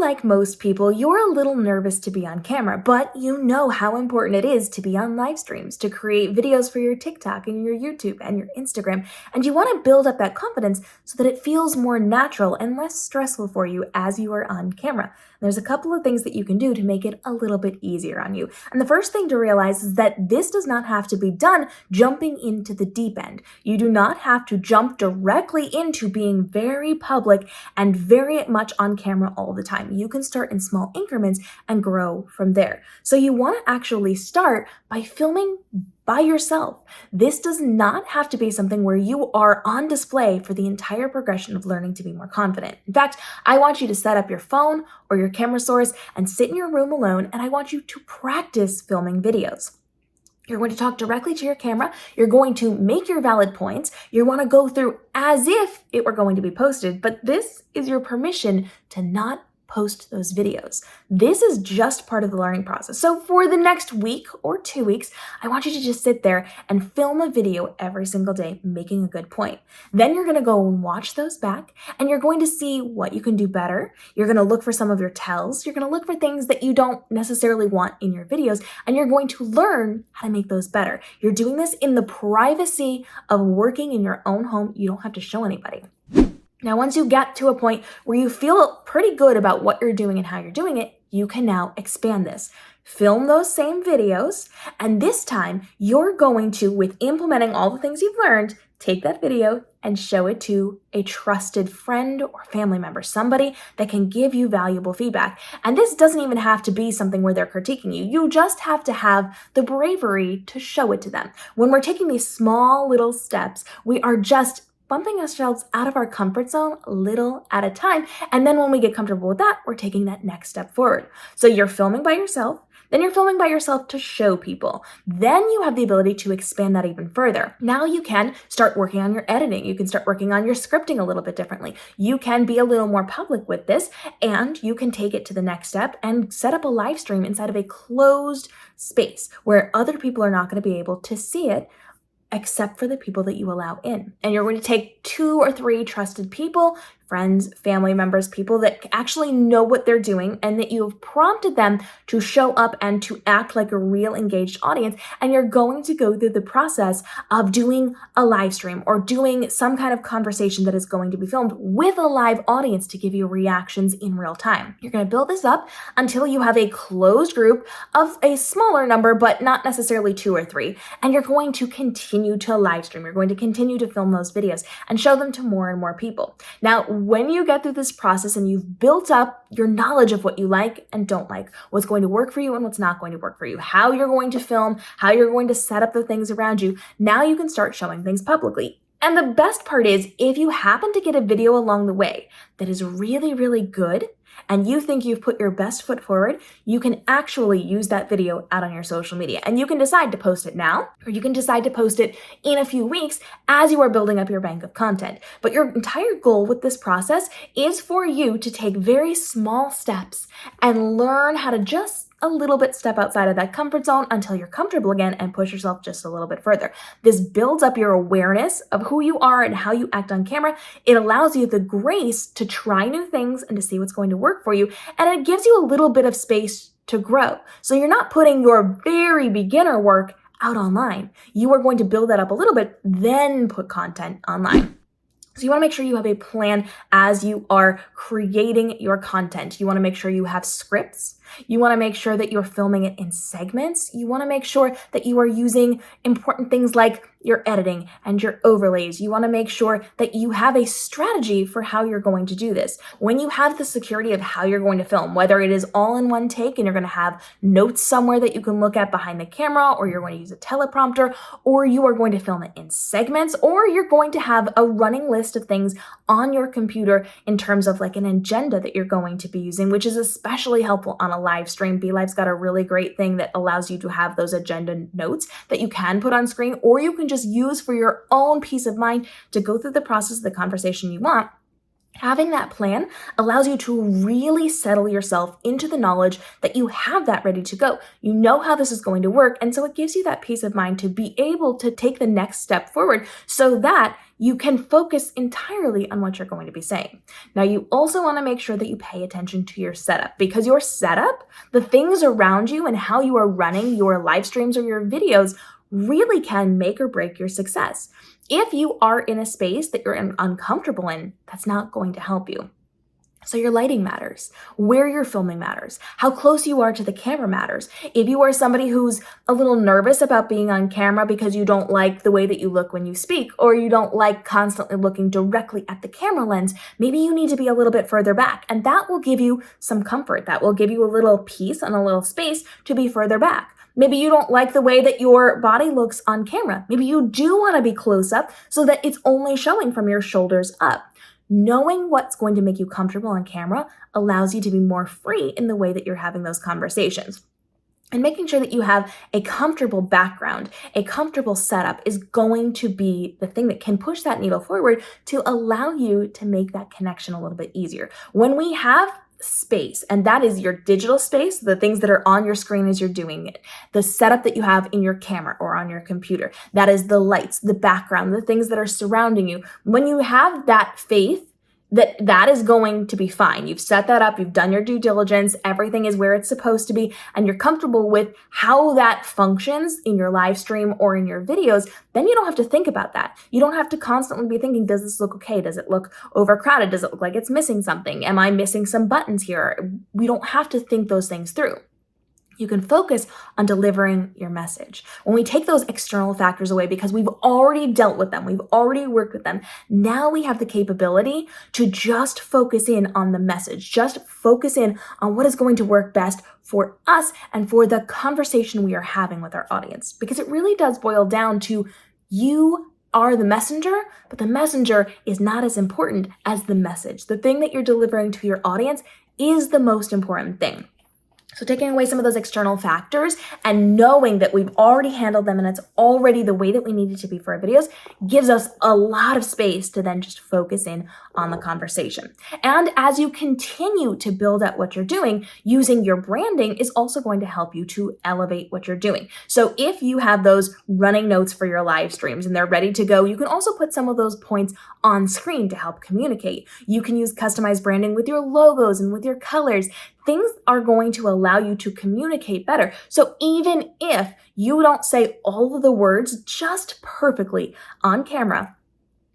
like most people, you're a little nervous to be on camera, but you know how important it is to be on live streams, to create videos for your TikTok and your YouTube and your Instagram, and you want to build up that confidence so that it feels more natural and less stressful for you as you are on camera. There's a couple of things that you can do to make it a little bit easier on you. And the first thing to realize is that this does not have to be done jumping into the deep end. You do not have to jump directly into being very public and very much on camera all the time. You can start in small increments and grow from there. So you want to actually start by filming by yourself. This does not have to be something where you are on display for the entire progression of learning to be more confident. In fact, I want you to set up your phone or your camera source and sit in your room alone, and I want you to practice filming videos. You're going to talk directly to your camera. You're going to make your valid points. You want to go through as if it were going to be posted, but this is your permission to not post those videos. This is just part of the learning process. So for the next week or 2 weeks, I want you to just sit there and film a video every single day, making a good point. Then you're going to go and watch those back, and you're going to see what you can do better. You're going to look for some of your tells. You're going to look for things that you don't necessarily want in your videos, and you're going to learn how to make those better. You're doing this in the privacy of working in your own home. You don't have to show anybody. Now, once you get to a point where you feel pretty good about what you're doing and how you're doing it, you can now expand this. Film those same videos, and this time you're going to, with implementing all the things you've learned, take that video and show it to a trusted friend or family member, somebody that can give you valuable feedback. And this doesn't even have to be something where they're critiquing you. You just have to have the bravery to show it to them. When we're taking these small little steps, we are just bumping ourselves out of our comfort zone little at a time. And then when we get comfortable with that, we're taking that next step forward. So you're filming by yourself, then you're filming by yourself to show people. Then you have the ability to expand that even further. Now you can start working on your editing. You can start working on your scripting a little bit differently. You can be a little more public with this, and you can take it to the next step and set up a live stream inside of a closed space where other people are not going to be able to see it, except for the people that you allow in. And you're going to take 2 or 3 trusted people, friends, family members, people that actually know what they're doing and that you've prompted them to show up and to act like a real engaged audience. And you're going to go through the process of doing a live stream or doing some kind of conversation that is going to be filmed with a live audience to give you reactions in real time. You're going to build this up until you have a closed group of a smaller number, but not necessarily 2 or 3. And you're going to continue to live stream. You're going to continue to film those videos and show them to more and more people. Now, when you get through this process and you've built up your knowledge of what you like and don't like, what's going to work for you and what's not going to work for you, how you're going to film, how you're going to set up the things around you, now you can start showing things publicly. And the best part is, if you happen to get a video along the way that is really, really good, and you think you've put your best foot forward, you can actually use that video out on your social media. And you can decide to post it now, or you can decide to post it in a few weeks as you are building up your bank of content. But your entire goal with this process is for you to take very small steps and learn how to just a little bit step outside of that comfort zone until you're comfortable again and push yourself just a little bit further. This builds up your awareness of who you are and how you act on camera. It allows you the grace to try new things and to see what's going to work for you. And it gives you a little bit of space to grow. So you're not putting your very beginner work out online. You are going to build that up a little bit, then put content online. So you want to make sure you have a plan as you are creating your content. You want to make sure you have scripts. You want to make sure that you're filming it in segments. You want to make sure that you are using important things like your editing and your overlays. You want to make sure that you have a strategy for how you're going to do this. When you have the security of how you're going to film, whether it is all in one take and you're going to have notes somewhere that you can look at behind the camera, or you're going to use a teleprompter, or you are going to film it in segments, or you're going to have a running list of things on your computer in terms of like an agenda that you're going to be using, which is especially helpful on a live stream. be.live's got a really great thing that allows you to have those agenda notes that you can put on screen, or you can just use for your own peace of mind to go through the process of the conversation you want. Having that plan allows you to really settle yourself into the knowledge that you have that ready to go. You know how this is going to work, and so it gives you that peace of mind to be able to take the next step forward so that you can focus entirely on what you're going to be saying. Now, you also want to make sure that you pay attention to your setup, because your setup, the things around you and how you are running your live streams or your videos really can make or break your success. If you are in a space that you're uncomfortable in, that's not going to help you. So your lighting matters. Where you're filming matters. How close you are to the camera matters. If you are somebody who's a little nervous about being on camera because you don't like the way that you look when you speak, or you don't like constantly looking directly at the camera lens, maybe you need to be a little bit further back. And that will give you some comfort. That will give you a little peace and a little space to be further back. Maybe you don't like the way that your body looks on camera. Maybe you do want to be close up so that it's only showing from your shoulders up. Knowing what's going to make you comfortable on camera allows you to be more free in the way that you're having those conversations. And making sure that you have a comfortable background, a comfortable setup is going to be the thing that can push that needle forward to allow you to make that connection a little bit easier. When we have space, and that is your digital space, the things that are on your screen as you're doing it, the setup that you have in your camera or on your computer, that is the lights, the background, the things that are surrounding you. When you have that faith that is going to be fine. You've set that up, you've done your due diligence, everything is where it's supposed to be, and you're comfortable with how that functions in your live stream or in your videos, then you don't have to think about that. You don't have to constantly be thinking, does this look okay? Does it look overcrowded? Does it look like it's missing something? Am I missing some buttons here? We don't have to think those things through. You can focus on delivering your message. When we take those external factors away, because we've already dealt with them, we've already worked with them, now we have the capability to just focus in on the message, just focus in on what is going to work best for us and for the conversation we are having with our audience. Because it really does boil down to you are the messenger, but the messenger is not as important as the message. The thing that you're delivering to your audience is the most important thing. So taking away some of those external factors and knowing that we've already handled them and it's already the way that we need it to be for our videos gives us a lot of space to then just focus in on the conversation. And as you continue to build out what you're doing, using your branding is also going to help you to elevate what you're doing. So if you have those running notes for your live streams and they're ready to go, you can also put some of those points on screen to help communicate. You can use customized branding with your logos and with your colors. Things are going to allow you to communicate better. So even if you don't say all of the words just perfectly on camera,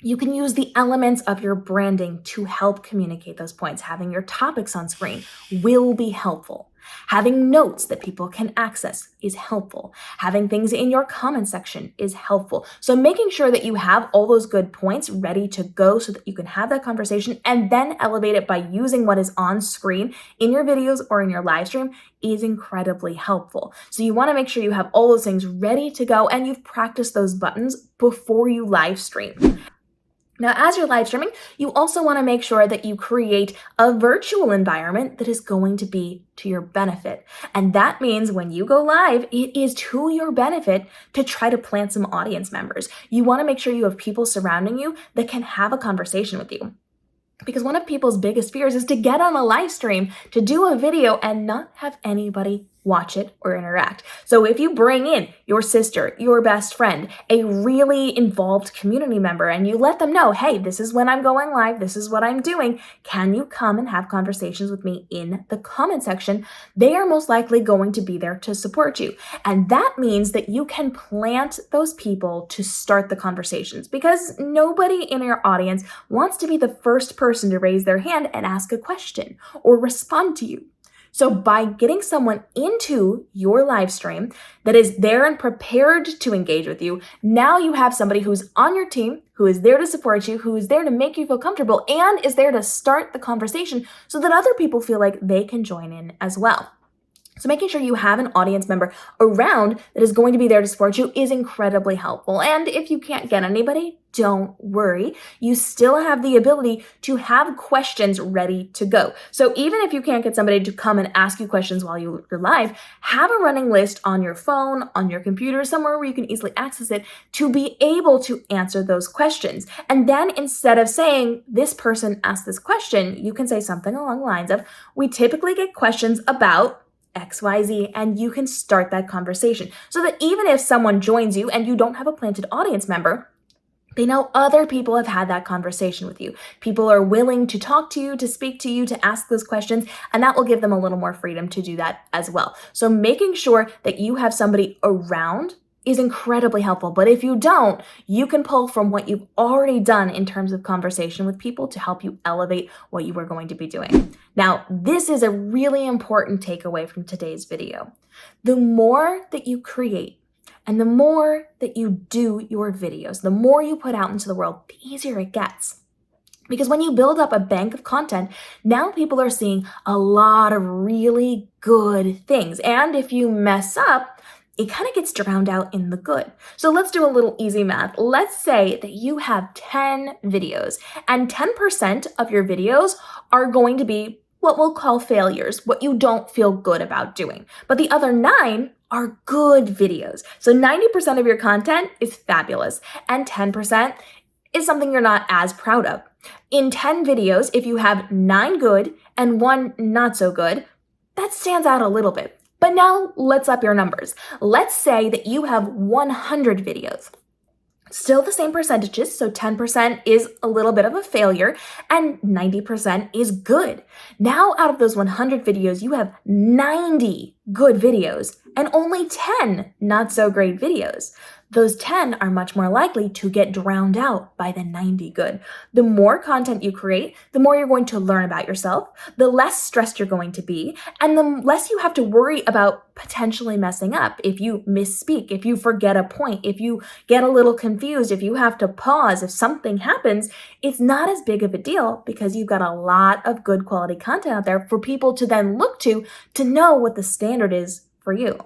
you can use the elements of your branding to help communicate those points. Having your topics on screen will be helpful. Having notes that people can access is helpful. Having things in your comment section is helpful. So making sure that you have all those good points ready to go so that you can have that conversation and then elevate it by using what is on screen in your videos or in your live stream is incredibly helpful. So you want to make sure you have all those things ready to go and you've practiced those buttons before you live stream. Now, as you're live streaming, you also want to make sure that you create a virtual environment that is going to be to your benefit. And that means when you go live, it is to your benefit to try to plant some audience members. You want to make sure you have people surrounding you that can have a conversation with you. Because one of people's biggest fears is to get on a live stream, to do a video and not have anybody watch it or interact. So if you bring in your sister, your best friend, a really involved community member, and you let them know, hey, this is when I'm going live, this is what I'm doing, can you come and have conversations with me in the comment section? They are most likely going to be there to support you. And that means that you can plant those people to start the conversations, because nobody in your audience wants to be the first person to raise their hand and ask a question or respond to you. So by getting someone into your live stream that is there and prepared to engage with you, now you have somebody who's on your team, who is there to support you, who is there to make you feel comfortable, and is there to start the conversation so that other people feel like they can join in as well. So making sure you have an audience member around that is going to be there to support you is incredibly helpful. And if you can't get anybody, don't worry. You still have the ability to have questions ready to go. So even if you can't get somebody to come and ask you questions while you're live, have a running list on your phone, on your computer, somewhere where you can easily access it to be able to answer those questions. And then instead of saying, this person asked this question, you can say something along the lines of, we typically get questions about XYZ, and you can start that conversation so that even if someone joins you and you don't have a planted audience member, they know other people have had that conversation with you. People are willing to talk to you, to speak to you, to ask those questions, and that will give them a little more freedom to do that as well. So making sure that you have somebody around is incredibly helpful. But if you don't, you can pull from what you've already done in terms of conversation with people to help you elevate what you are going to be doing. Now, this is a really important takeaway from today's video. The more that you create and the more that you do your videos, the more you put out into the world, the easier it gets. Because when you build up a bank of content, now people are seeing a lot of really good things. And if you mess up, it kind of gets drowned out in the good. So let's do a little easy math. Let's say that you have 10 videos and 10% of your videos are going to be what we'll call failures, what you don't feel good about doing. But the other 9 are good videos. So 90% of your content is fabulous and 10% is something you're not as proud of. In 10 videos, if you have 9 good and 1 not so good, that stands out a little bit. But now let's up your numbers. Let's say that you have 100 videos. Still the same percentages, so 10% is a little bit of a failure and 90% is good. Now out of those 100 videos, you have 90 good videos and only 10 not so great videos. Those 10 are much more likely to get drowned out by the 90 good. The more content you create, the more you're going to learn about yourself, the less stressed you're going to be, and the less you have to worry about potentially messing up. If you misspeak, if you forget a point, if you get a little confused, if you have to pause, if something happens, it's not as big of a deal because you've got a lot of good quality content out there for people to then look to know what the standard is for you.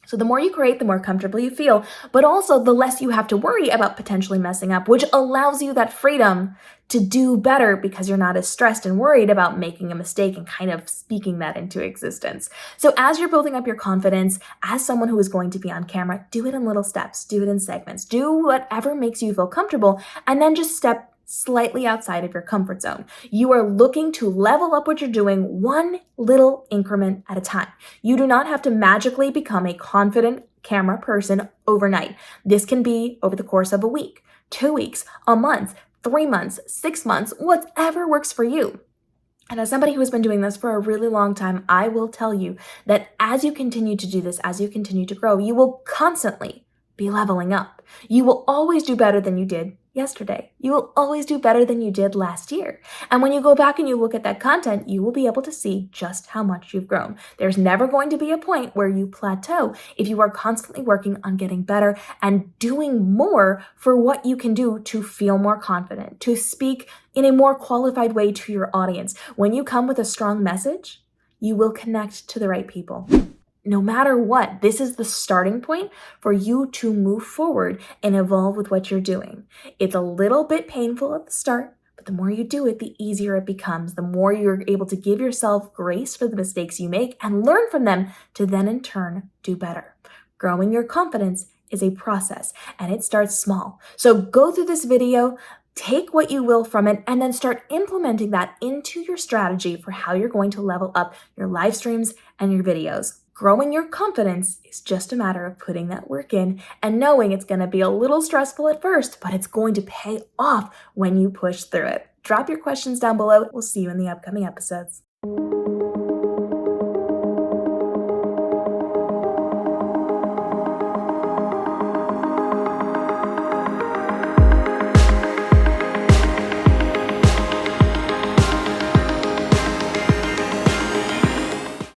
So the more you create, the more comfortable you feel, but also the less you have to worry about potentially messing up, which allows you that freedom to do better because you're not as stressed and worried about making a mistake and kind of speaking that into existence. So as you're building up your confidence as someone who is going to be on camera, do it in little steps, do it in segments, do whatever makes you feel comfortable, and then just step slightly outside of your comfort zone. You are looking to level up what you're doing one little increment at a time. You do not have to magically become a confident camera person overnight. This can be over the course of a week, 2 weeks, a month, 3 months, 6 months, whatever works for you. And as somebody who has been doing this for a really long time, I will tell you that as you continue to do this, as you continue to grow, you will constantly be leveling up. You will always do better than you did yesterday. You will always do better than you did last year. And when you go back and you look at that content, you will be able to see just how much you've grown. There's never going to be a point where you plateau if you are constantly working on getting better and doing more for what you can do to feel more confident, to speak in a more qualified way to your audience. When you come with a strong message, you will connect to the right people. No matter what, this is the starting point for you to move forward and evolve with what you're doing. It's a little bit painful at the start, but the more you do it, the easier it becomes. The more you're able to give yourself grace for the mistakes you make and learn from them to then in turn do better. Growing your confidence is a process and it starts small. So go through this video, take what you will from it, and then start implementing that into your strategy for how you're going to level up your live streams and your videos. Growing your confidence is just a matter of putting that work in and knowing it's going to be a little stressful at first, but it's going to pay off when you push through it. Drop your questions down below. We'll see you in the upcoming episodes.